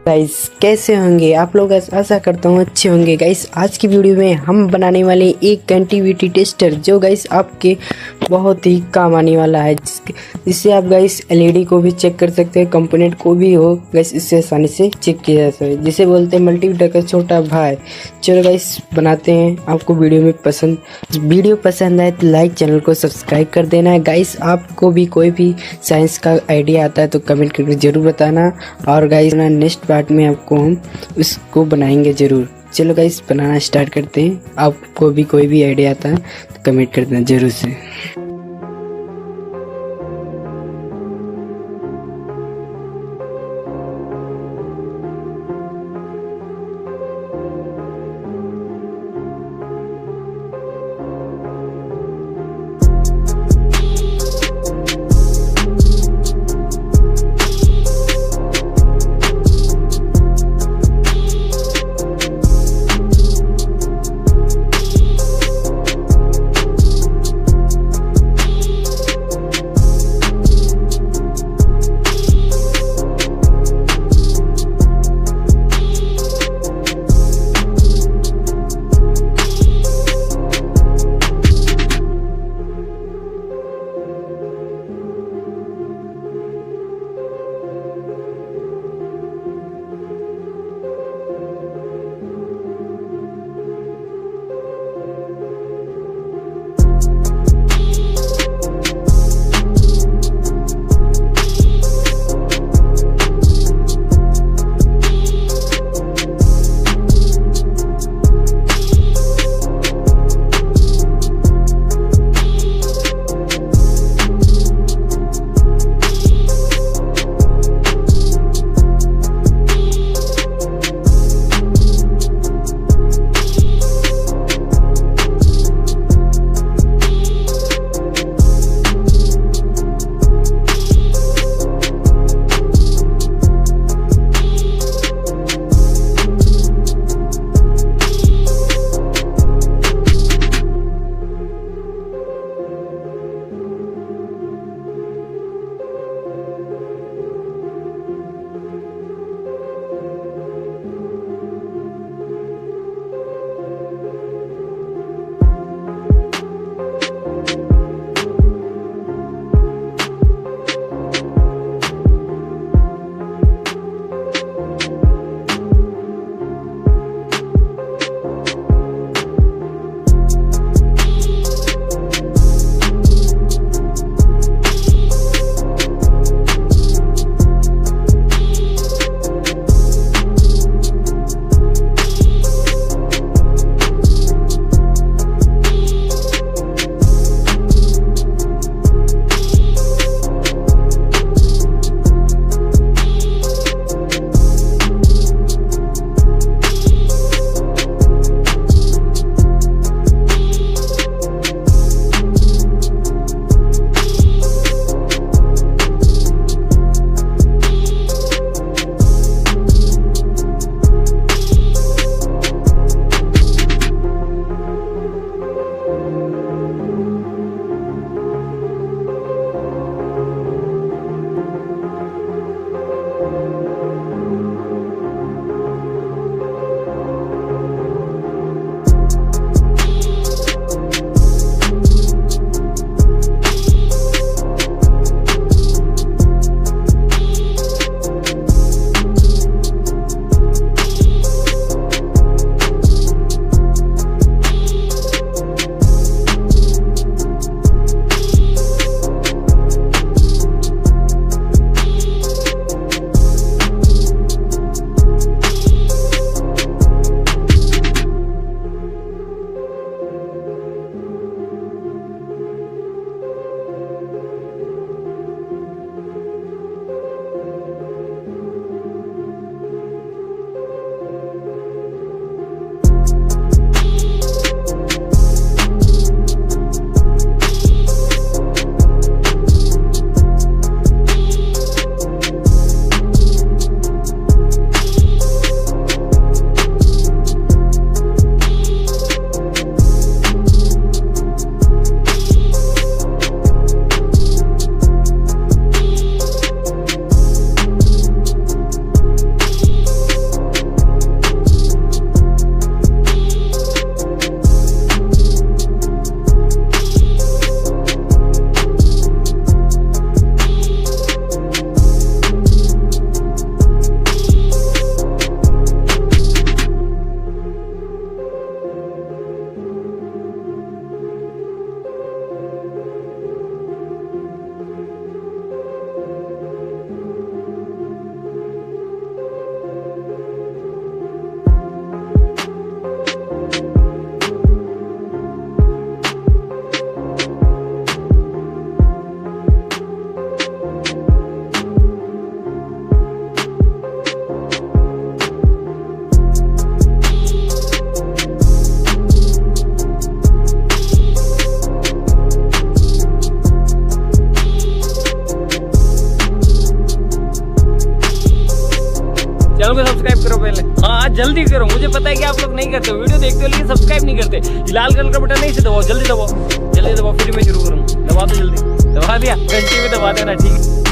Guys कैसे होंगे आप लोग? आशा करता हूँ अच्छे होंगे। गाइस आज की वीडियो में हम बनाने वाले एक कनेक्टिविटी टेस्टर जो गाइस आपके बहुत ही काम आने वाला है, जिससे आप गाइस एलईडी को भी चेक कर सकते हैं, कंपोनेंट को भी हो गाइस इससे आसानी से चेक किया जा सकता है, जिसे बोलते हैं मल्टीमीटर का छोटा भाई। चलो गाइस बनाते हैं। आपको वीडियो पसंद आए तो लाइक, चैनल को सब्सक्राइब कर देना है। गाइस आपको भी कोई भी साइंस का आइडिया आता है तो कमेंट करके जरूर बताना, और गाइस नेक्स्ट पार्ट में आपको हम उसको बनाएंगे ज़रूर। चलो गाइस बनाना स्टार्ट करते हैं। आपको भी कोई भी आइडिया आता है तो कमेंट कर देना जरूर से। पहले। हाँ जल्दी करो, मुझे पता है कि आप लोग नहीं करते, वीडियो देखते हो लेकिन सब्सक्राइब नहीं करते। ये लाल कलर का बटन नहीं से दबाओ, जल्दी दबाओ, जल्दी दबाओ, फिर मैं शुरू करूँ। दबा दो जल्दी, दबा दिया, घंटी में दबा देना, ठीक है।